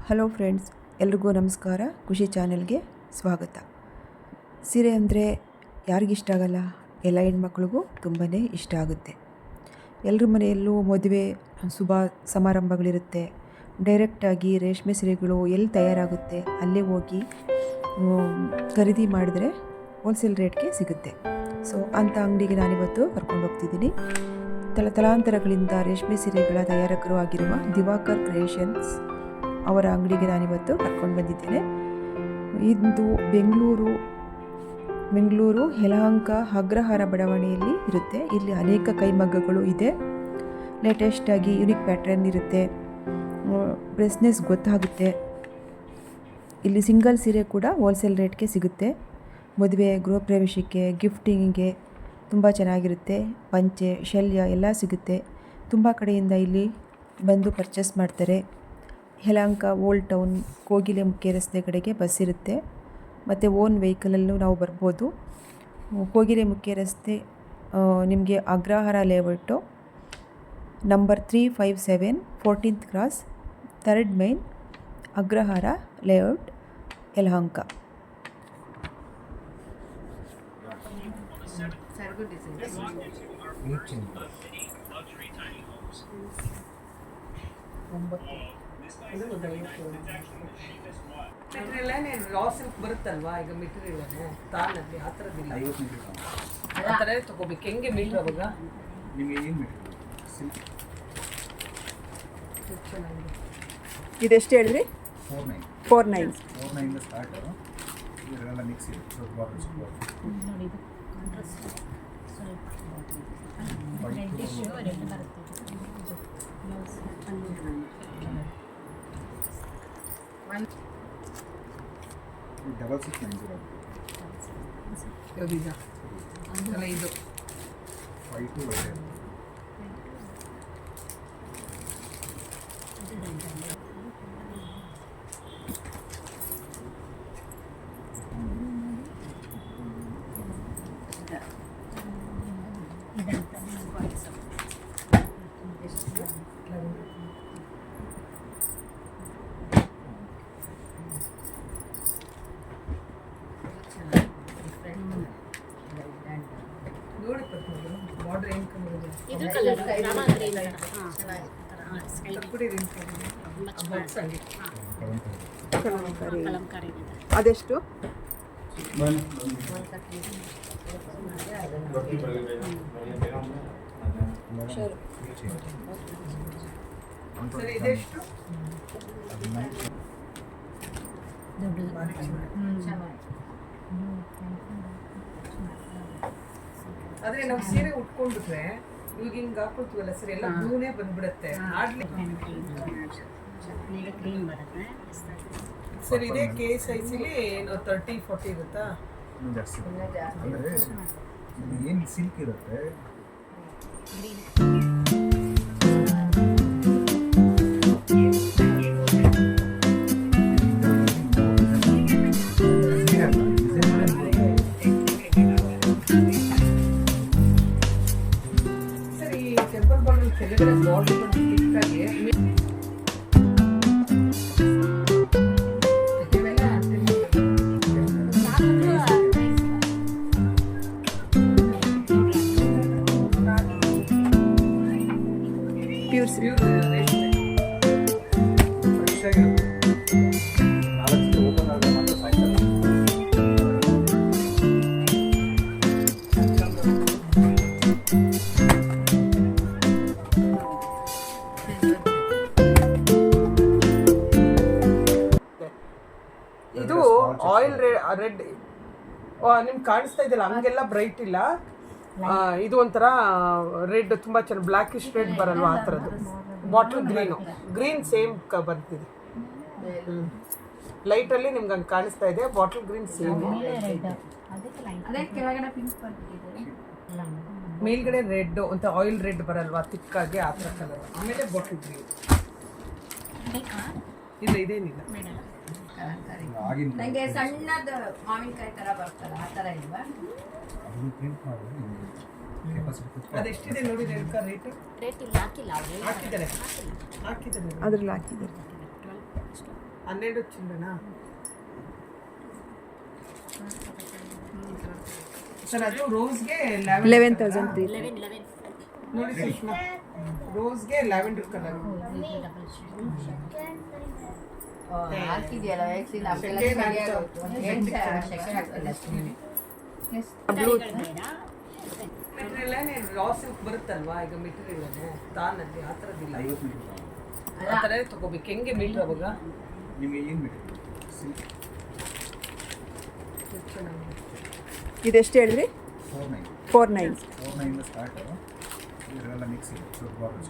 Hello friends, ಎಲ್ರಿಗೂ ನಮಸ್ಕಾರ. ಖುಷಿ ಚಾನೆಲ್ಗೆ ಸ್ವಾಗತ. ಸೀರೆ ಅಂದರೆ ಯಾರಿಗಿಷ್ಟ ಆಗಲ್ಲ? ಎಲ್ಲ ಹೆಣ್ಮಕ್ಳಿಗೂ ತುಂಬಾ ಇಷ್ಟ ಆಗುತ್ತೆ. ಎಲ್ಲರ ಮನೆಯಲ್ಲೂ ಮದುವೆ ಶುಭ ಸಮಾರಂಭಗಳಿರುತ್ತೆ. ಡೈರೆಕ್ಟಾಗಿ ರೇಷ್ಮೆ ಸೀರೆಗಳು ಎಲ್ಲಿ ತಯಾರಾಗುತ್ತೆ ಅಲ್ಲೇ ಹೋಗಿ ಖರೀದಿ ಮಾಡಿದ್ರೆ ಹೋಲ್ಸೇಲ್ ರೇಟ್ಗೆ ಸಿಗುತ್ತೆ. ಸೊ ಅಂಥ ಅಂಗಡಿಗೆ ನಾನಿವತ್ತು ಕರ್ಕೊಂಡು ಹೋಗ್ತಿದ್ದೀನಿ. ತಲಾಂತರಗಳಿಂದ ರೇಷ್ಮೆ ಸೀರೆಗಳ ತಯಾರಕರು ಆಗಿರುವ ದಿವಾಕರ್ ಕ್ರಿಯೇಷನ್ಸ್ ಅವರ ಅಂಗಡಿಗೆ ನಾನಿವತ್ತು ಕರ್ಕೊಂಡು ಬಂದಿದ್ದೇನೆ. ಇದು ಬೆಂಗಳೂರು ಯಲಹಂಕ ಅಗ್ರಹಾರ ಬಡಾವಣೆಯಲ್ಲಿ ಇರುತ್ತೆ. ಇಲ್ಲಿ ಅನೇಕ ಕೈಮಗ್ಗಗಳು ಇದೆ. ಲೇಟೆಸ್ಟಾಗಿ ಯುನಿಕ್ ಪ್ಯಾಟ್ರನ್ ಇರುತ್ತೆ. ಬ್ರೆಸ್ನೆಸ್ ಗೊತ್ತಾಗುತ್ತೆ. ಇಲ್ಲಿ ಸಿಂಗಲ್ ಸೀರೆ ಕೂಡ ಹೋಲ್ಸೇಲ್ ರೇಟ್ಗೆ ಸಿಗುತ್ತೆ. ಮದುವೆ, ಗೃಹ ಪ್ರವೇಶಕ್ಕೆ, ಗಿಫ್ಟಿಂಗಿಗೆ ತುಂಬ ಚೆನ್ನಾಗಿರುತ್ತೆ. ಪಂಚೆ, ಶಲ್ಯ ಎಲ್ಲ ಸಿಗುತ್ತೆ. ತುಂಬ ಕಡೆಯಿಂದ ಇಲ್ಲಿ ಬಂದು ಪರ್ಚೇಸ್ ಮಾಡ್ತಾರೆ. ಯಲಹಂಕ ಓಲ್ಡ್ ಟೌನ್ ಕೋಗಿಲೆ ಮುಖ್ಯ ರಸ್ತೆ ಕಡೆಗೆ ಬಸ್ ಇರುತ್ತೆ. ಮತ್ತು ಓನ್ ವೆಹಿಕಲಲ್ಲೂ ನಾವು ಬರ್ಬೋದು. ಕೋಗಿಲೆ ಮುಖ್ಯ ರಸ್ತೆ ನಿಮಗೆ Agrahara layout number 357 14th cross 3rd main Agrahara layout Yelahanka. Material raw silk ಬರುತ್ತಲ್ವಾ, ಈಗ ಮೆಟೀರಿಯಲ್ ತಾನಲ್ಲಿ ಆ ಥರದ್ದಿಲ್ಲ. ಆ ಥರ ತೊಗೋಬೇಕು. ಹೆಂಗೆ ಮೀಟ್ರ್ ಅವಾಗ ನಿಮಗೆ ಏನು ಮೆಟೀರಿಯಲ್ ಸಿಲ್ಕ್ ಚೆನ್ನಾಗಿದೆ. ಇದೆಷ್ಟು ಹೇಳಿದ್ರಿ? 49 ಸ್ಟಾರ್ಟ್. ಇದರೆಲ್ಲ ಮಿಕ್ಸ್ ಇದೆ. ಡಬಲ್ 690 ಇದು ಅಲ್ಲ, ಇದು 52 ನೋಡಿ ಬಾರ್ಡರ್ ಏನು ಕಮ್ಮಿ ಇದು ಕಲರ್ ರಾಮ ಗ್ರೀನ್ ಕಲಂಕಾರಿ ಅದೆಷ್ಟು? ಸರಿ, ಇದೆಷ್ಟು? ಆದ್ರೆ ನಾವು ಸೀರೆ ಉಟ್ಕೊಂಡ್ಬಿಟ್ರೆ ಇವಾಗ ಹಿಂಗೆ ಹಾಕೊಳ್ತೀವಲ್ಲ ಸರಿ, ಎಲ್ಲ ಬ್ಲೂನೇ ಬಂದ್ಬಿಡುತ್ತೆ. ಸರ್ ಇದೇ ಕೆ ಸೈಜಲ್ಲಿ ಏನು 30-40 ಇರುತ್ತಾ? ಜಾಸ್ತಿ ಅಂದರೆ ಏನು ಸಿಲ್ಕ್ ಇರುತ್ತೆ. ಸರಿ, ಟೆಂಪಲ್ ಬಾರ್ಡರ್ ಕೆಳಗಡೆ ಬಾರ್ಡರ್ ಬಂದಿದ್ದಾಗೆ ಪ್ಯೂರ್ ಸಿಲ್ಕ್. ಫ್ರೆಶ್ ಆಗಿರುತ್ತೆ. 4 ಓಪನ್ ಆದರೆ ಮಾತ್ರ ಸಾಯ್ತಲ್ಲ. ಇದು ಆಯಿಲ್ ರೆಡ್ ನಿಮ್ಗೆ ಕಾಣಿಸ್ತಾ ಇದೆಯಲ್ಲ, ಹಂಗೆಲ್ಲ ಬ್ರೈಟ್ ಇಲ್ಲ. ಇದು ಒಂಥರ ರೆಡ್, ತುಂಬ ಚೆನ್ನಾಗಿ ಬ್ಲ್ಯಾಕಿಶ್ ರೆಡ್ ಬರಲ್ವಾ ಆ ಥರದ್ದು. ಬಾಟಲ್ ಗ್ರೀನ್ ಸೇಮ್ ಬರ್ತಿದೆ. ಲೈಟಲ್ಲಿ ನಿಮ್ಗೆ ಹಂಗೆ ಕಾಣಿಸ್ತಾ ಇದೆ. ಬಾಟಲ್ ಗ್ರೀನ್ ಸೇಮ್, ಮೇಲ್ಗಡೆ ರೆಡ್ ಅಂತ ಆಯಿಲ್ ರೆಡ್ ಬರಲ್ವಾ ತಿಕ್ಕಾಗಿ, ಆ ಥರ ಕಲರ್. ಆಮೇಲೆ ಬಾಟಲ್ ಗ್ರೀನ್ ಇಲ್ಲ, ಇದೇನಿಲ್ಲ. ಆಗಿನ ನಂಗೆ ಸಣ್ಣದ ಮಾವಿನಕಾಯಿ ತರ ಬರ್ತಲ್ಲ, ಆ ತರ ಇಲ್ವಾ? ಅದನ್ನು ಪ್ರಿಂಟ್ ಮಾಡಿ ಕೆಪಾಸಿಟಿ. ಅದೆಷ್ಟಿದೆ ನೋಡಿ ರೇಟ್? ರೇಟ್ ಇಲ್ಲ, ಹಾಕಿಲ್ಲ ಅವ್ರು. ಹಾಕಿದ್ದಾರೆ ಅದರಲ್ಲಿ ಹಾಕಿದ್ದಾರೆ. 12 ಚಿಲ್ಲರೆನಾ ಸರ್? ಅದು ರೋಸ್ಗೆ 11,000 ನೋಡಿ ಸುಷ್ಮಾ, ರೋಸ್ಗೆ ಲ್ಯಾವೆಂಡರ್ ಕಲರ್. ಹಾಕಿದ್ಯಲ್ಲ ವ್ಯಾಕ್ಸಿನ್ ಅವೆಲ್ಲ ಶೆಕೆ ಸರಿಯಾಗೋಯ್ತು. ಏನ್ ಶೆಕೆ ಆಗ್ತಿಲ್ಲ. ಮೆಟೀರಿಯಲ್ ರಾ ಸಿಲ್ಕ್ ಬರುತ್ತಲ್ವಾ ಈಗ ಮೆಟೀರಿಯಲ್ ತಾನಲ್ಲಿ ಆ ಥರದ್ದಿಲ್ಲ. 50 ಮೀಟರ್ ಆ ಥರ ತಗೋಬೇಕು. ಹೆಂಗೆ ಮೀಟ್ರ್ ಅವಾಗ? ನಿಮಗೆ ಏನು ಬೇಕು? ಸಿಲ್ಕ್ ಇದೆಷ್ಟು ಹೇಳಿದ್ರಿ? 49 49. 49 ಸ್ಟಾರ್ಟ್. ಇದೆಲ್ಲ ಮಿಕ್ಸ್ ಇದೆ. ಸ್ವಲ್ಪ ಬಾರ್ಡರ್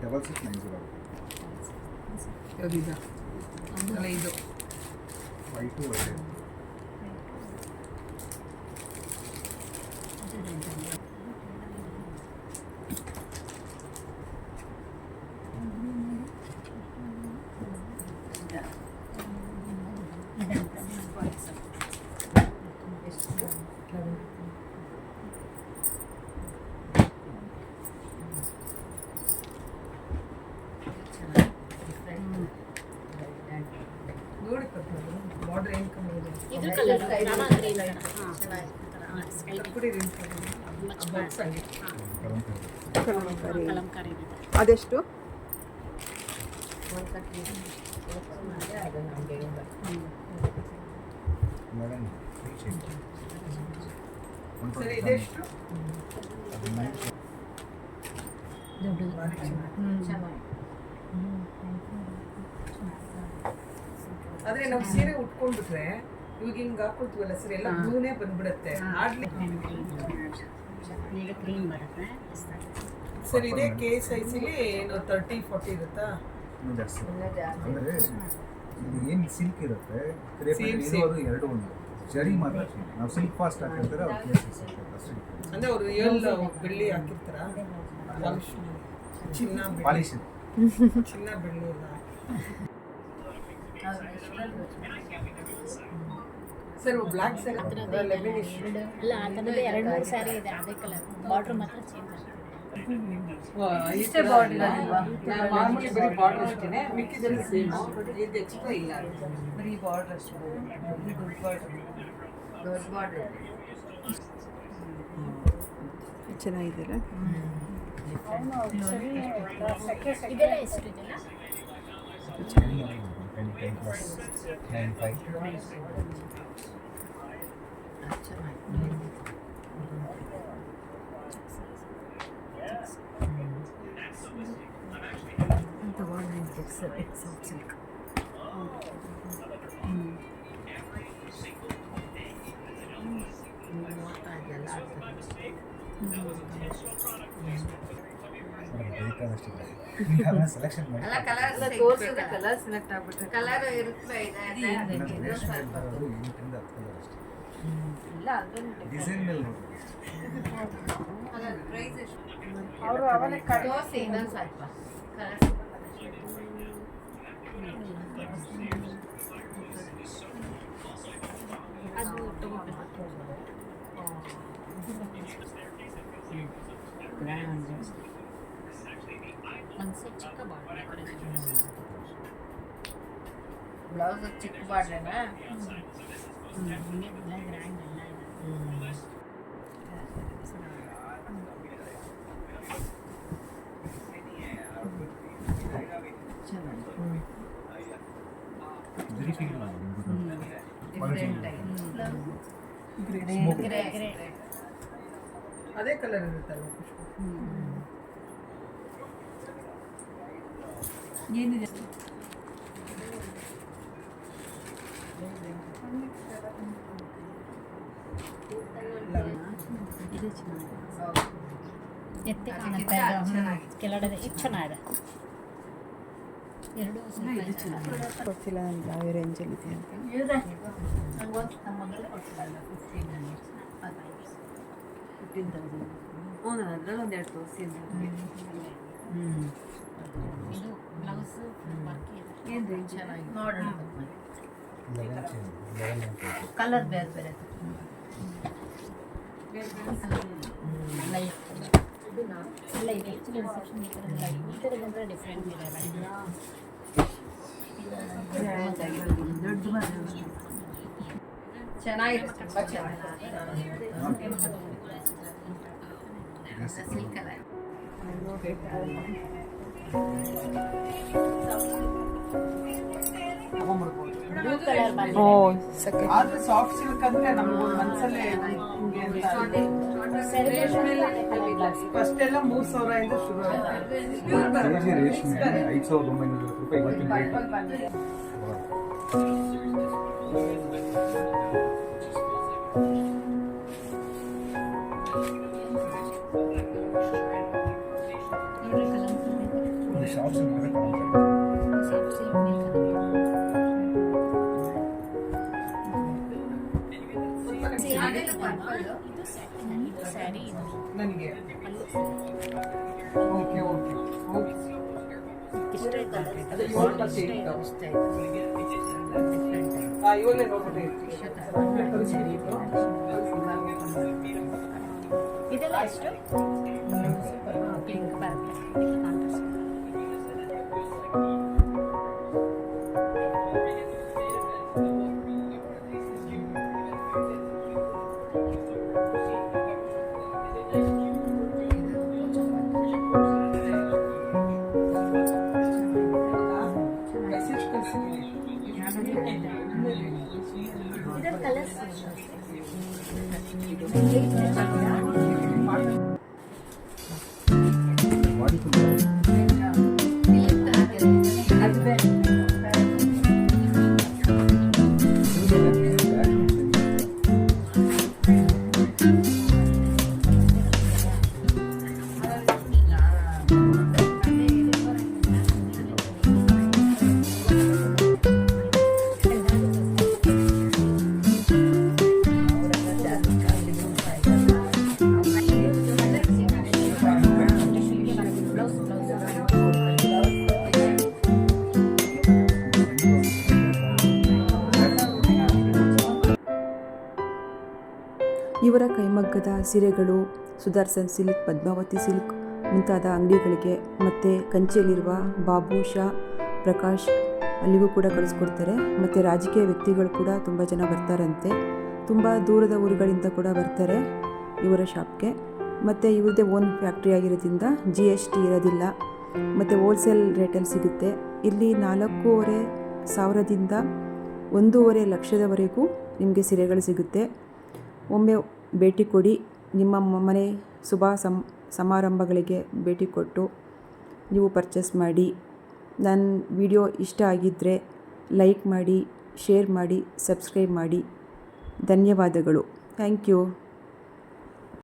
ಡಬಲ್ 690 ಇದು ಅಲ್ಲ ಇದು 52 ಒಳ್ಳೆ ನೋಡಿ ಬಾರ್ಡರ್ ಏನು ಕಮ್ಮಿ ಇದೆ. ಇದು ಕಲರ್ ಕುಡಿ ಬಾಕ್ಸ್ ಹಂಗೆ ಕಲಂಕಾರಿ ಅದೆಷ್ಟು? ಮೇಡಮ್ ಸರಿ ಇದೆಷ್ಟು? ಆದ್ರೆ ನಾವು ಸೀರೆ ಉಟ್ಕೊಂಡ್ಬಿಟ್ರೆ ಇವಾಗ ಹಿಂಗೆ ಹಾಕೊಳ್ತೀವಲ್ಲ ಸರ್, ಎಲ್ಲ ಬ್ಲೂನೇ ಬಂದ್ಬಿಡುತ್ತೆ. ಆಡ್ಲಿ ಈಗ ಕ್ರೀಮ್ ಬರುತ್ತೆ. ಸರ್ ಇದೇ ಕೆ ಸೈಜಲ್ಲಿ ಏನು 30-40 ಇರುತ್ತಾ? ಅಂದರೆ ಇದು ಏನು ಸಿಲ್ಕ್ ಇರುತ್ತೆ Same, ಇದು ಅದು ಎರಡು ಒಂದು ಜರಿ ಮಾತ್ರ ನಾವು ಸಿಲ್ಕ್ ಫಾಸ್ಟ್ ಹಾಕಿರ್ತಾರೆ ಅವ್ರು ಕೇಸಸ್ ಅಷ್ಟೇ. ಅಂದ್ರೆ ಅವರು ಏಳು ಬೆಳ್ಳಿ ಹಾಕಿರ್ತಾರ? ಚಿನ್ನ ಬೆಳ್ಳಿ. ಪಾಲಿಶ್ ಚಿನ್ನ ಬೆಳ್ಳಿ ಎಲ್ಲ. ಸರ್ ಬ್ಲ್ಯಾಕ್ ಸ್ಯಾರಿ ಲೆಮನಿಶ್ ಅಲ್ಲ ಆ ಥರದ್ದು 2-3 ಸ್ಯಾರಿ ಇದೆ ಅದೇ ಕಲರ್. ಬಾರ್ಡ್ರ್ ಮಾತ್ರ ಚೇಂಜ್ ಆಗುತ್ತೆ. ಇಷ್ಟೇ ಬಾರ್ಡರ್ ಇಲ್ವಾ? ಮಾಮೂಲಿ ಬರೀ ಬಾರ್ಡರ್ ಅಷ್ಟೇನೆ, ಮಿಕ್ಕಿದಲ್ಲಿ ಸೇಮ್. ಇದು ಎಕ್ಸ್ಟ್ರಾ ಇಲ್ಲ, ಬರೀ ಬಾರ್ಡರ್ ಅಷ್ಟೇ. ದೊಡ್ಡ ಬಾರ್ಡರ್. ಚೆನ್ನಾಗಿದೆಯಲ್ಲ? ಇದೆಲ್ಲ ಎಷ್ಟು ಇದೆಲ್ಲ? 95 ಸೆಲೆಕ್ಷನ್ ಮಾಡಿ ಅಲ್ಲ ಕಲರ್ ತೋರಿಸಿದ ಕಲರ್ ಸೆಲೆಕ್ಟ್ ಆಗ್ಬಿಟ್ರೆ ಕಲರ್ ಇರುತ್ತೆ ಇದೆ ಇಲ್ಲ ಅದನ್ನು ಡಿಸೈನ್ ಮೇಲೆ ನೋಡಿ. ಪ್ರೈಸ್ ಎಷ್ಟು? ಅವರು ಅವನೇ ತೋರಿಸಿ ಇನ್ನೊಂದು ಸ್ವಲ್ಪ ಕಲರ್. ಅದು ತಗೋಬೇಕು. ಒಂದು ಚಿಕ್ಕ ಬಾರ್ಡ್ರ್ ಬ್ಲೌಸ್ ಚಿಕ್ಕ ಬಾರ್ಡ್ರೇನಾ? ಹಿಂಗೆ ಎಲ್ಲ ಗ್ರ್ಯಾಂಡ್ ಎಲ್ಲ ಇದೆ. ಜರಿ ಫೀಲ್ ಮಾಡಿ ಅದೇ ಕಲರ್ ಇರುತ್ತಲ್ಲ. ಏನಿದೆ? ಇದು ಚೆನ್ನಾಗಿದೆ. ಎತ್ತಿ ಕಾಣುತ್ತೆ ಇದು. ಕೆಳಗಡೆ ಇದು ಚೆನ್ನಾಗಿದೆ. ಎರಡು ಸ್ವಲ್ಪ ಗೊತ್ತಿಲ್ಲ ನನಗೆ ಯಾವ ರೇಂಜಲ್ಲಿ ಇದೆ ಅಂತ. ನಮ್ಮ ಮಗಳೇ ಕೊಡ್ತಿಲ್ಲ 15,000. ನಾನು ಅದ್ರಲ್ಲಿ ಒಂದೆರಡು ತೋರಿಸಿದ್ದೆ. ಇದು ಬ್ಲೌಸ್ ಬಾಕಿ ಇದೆ. ಏನು ಚೆನ್ನಾಗಿ ನೋಡೋಣ. ಕಲರ್ ಬೇರೆ ಬೇರೆ ಲೈಟ್ ಎಲ್ಲ ಇದೆ ಆ್ಯಕ್ಚುಲಿ ರಿಸೆಪ್ಷನ್ ಈ ಥರದ ಲೈಟ್ ಈ ಥರದಂದ್ರೆ ಡಿಫ್ರೆಂಟ್ ಇದೆ ಚೆನ್ನಾಗಿದೆ, ತುಂಬ ಚೆನ್ನಾಗಿದೆ. ಸಿಲ್ಕ್ ಅಲ್ಲ. ಬ್ಲೂ ಕಲರ್ ಬಂದಿದೆ. ಆದ್ರೆ ಸಾಫ್ಟ್ ಸಿಲ್ಕ್ ಅಂದ್ರೆ ನಮ್ಗೆ ಮನ್ಸಲ್ಲೇ ಹಿಂಗೆ ಅಂತ ಫಸ್ಟ್ ಎಲ್ಲ 3,000 ಇಂದ ಶುರು ಆಗುತ್ತೆ. ಕೆಜಿ ರೇಷ್ಮೆ 5,900 ರೂಪಾಯಿ ಇವತ್ತಿನ ರೇಟ್. ಶಾಪ್ಸ್ ಸ್ಯಾರಿ ಇದು ನನಗೆ ಓಕೆ ಓಕೆ ಓಕೆ ಇಷ್ಟೇ ಕಲರ್ ಅದು 7 ಇವನ್ನೇ ನೋಡ್ಬಿಟ್ಟು ಇದೆಲ್ಲ ಎಷ್ಟು ಪಿಂಕ್ ಬರುತ್ತೆ ಕಾಂಟ್ರಾಸ್ಟ್. ಇದರ ಕಲರ್ಸ್ ಬಾಡಿ ಫುಲ್ ಅದು ಬೇರೆ. ಇವರ ಕೈಮಗ್ಗದ ಸೀರೆಗಳು ಸುದರ್ಶನ್ ಸಿಲ್ಕ್, ಪದ್ಮಾವತಿ ಸಿಲ್ಕ್ ಮುಂತಾದ ಅಂಗಡಿಗಳಿಗೆ ಮತ್ತು ಕಂಚಿಯಲ್ಲಿರುವ ಬಾಬು ಶಾ, ಪ್ರಕಾಶ್ ಅಲ್ಲಿಗೂ ಕೂಡ ಕಳಿಸ್ಕೊಡ್ತಾರೆ. ಮತ್ತು ರಾಜಕೀಯ ವ್ಯಕ್ತಿಗಳು ಕೂಡ ತುಂಬ ಜನ ಬರ್ತಾರಂತೆ. ತುಂಬ ದೂರದ ಊರುಗಳಿಂದ ಕೂಡ ಬರ್ತಾರೆ ಇವರ ಶಾಪ್ಗೆ. ಮತ್ತು ಇವ್ರದ್ದೇ ಓನ್ ಫ್ಯಾಕ್ಟ್ರಿ ಆಗಿರೋದ್ರಿಂದ GST ಇರೋದಿಲ್ಲ. ಮತ್ತು ಹೋಲ್ಸೇಲ್ ರೇಟಲ್ಲಿ ಸಿಗುತ್ತೆ. ಇಲ್ಲಿ 4,500ದಿಂದ 1,50,000 ಲಕ್ಷದವರೆಗೂ ನಿಮಗೆ ಸೀರೆಗಳು ಸಿಗುತ್ತೆ. ಒಮ್ಮೆ ಭೇಟಿ ಕೊಡಿ. ನಿಮ್ಮ ಮನೆ ಶುಭ ಸಮಾರಂಭಗಳಿಗೆ ಭೇಟಿ ಕೊಟ್ಟು ನೀವು ಪರ್ಚೇಸ್ ಮಾಡಿ. ನನ್ನ ವಿಡಿಯೋ ಇಷ್ಟ ಆಗಿದ್ದರೆ ಲೈಕ್ ಮಾಡಿ, ಶೇರ್ ಮಾಡಿ, ಸಬ್ಸ್ಕ್ರೈಬ್ ಮಾಡಿ. ಧನ್ಯವಾದಗಳು. Thank you.